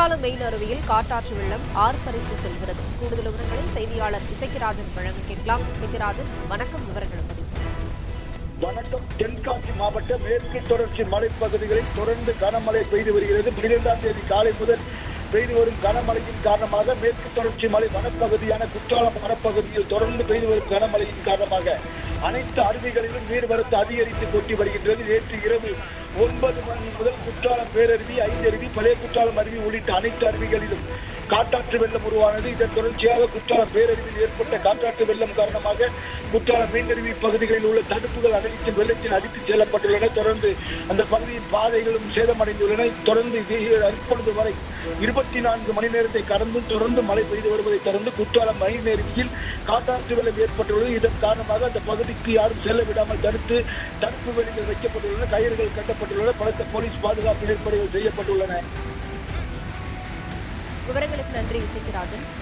Courtallam main அருவியில் காட்டாற்று வெள்ளம் ஆர்ப்பரித்து செல்கிறது. கூடுதல் விவரங்களை செய்தியாளர் இசைக்கிராஜன் வழங்க கேட்கலாம். இசைக்கிராஜன், வணக்கம். விவரங்களை பதிவு. வணக்கம். தென்காசி மாவட்ட மேற்கு தொடர்ச்சி மலைப்பகுதிகளில் தொடர்ந்து கனமழை பெய்து வருகிறது. 12ஆம் தேதி காலை முதல் பெய்து வரும் கனமழையின் காரணமாக மேற்கு தொடர்ச்சி மலை வனப்பகுதியான குற்றாலம் வனப்பகுதியில் தொடர்ந்து பெய்து வரும் கனமழையின் காரணமாக அனைத்து அருவிகளிலும் நீர்வரத்து அதிகரித்து கொட்டி வருகின்றது. நேற்று இரவு 9 மணி முதல் குற்றாலம் பேரருவி, ஐந்தருவி, பழைய குற்றாலம் அருவி உள்ளிட்ட அனைத்து அருவிகளிலும் காட்டாற்று வெள்ளம் உருவானது. இதன் தொடர்ச்சியாக குற்றாலம் பேரருவியில் ஏற்பட்ட காட்டாற்று வெள்ளம் காரணமாக குற்றாலம் மீனருவி பகுதிகளில் உள்ள தடுப்புகள் அனைத்து வெள்ளத்தில் அடித்துச் செல்லப்பட்டுள்ளன. தொடர்ந்து அந்த பகுதியின் பாதைகளும் சேதமடைந்துள்ளன. தொடர்ந்து இப்பொழுது வரை 24 மணி நேரத்தை கடந்தும் தொடர்ந்து மழை பெய்து வருவதை தொடர்ந்து குற்றாலம் மீனருவியில் காட்டாற்று வெள்ளம் ஏற்பட்டுள்ளது. இதன் காரணமாக அந்த பகுதிக்கு யாரும் செல்ல விடாமல் தடுப்பு வேலிகள் வைக்கப்பட்டுள்ளன, கயிறுகள் கட்டப்பட்டுள்ளன, பலத்த போலீஸ் பாதுகாப்பு ஏற்பாடுகள் செய்யப்பட்டுள்ளன. விவரங்களுக்கு நன்றி இசைக்கிராஜன்.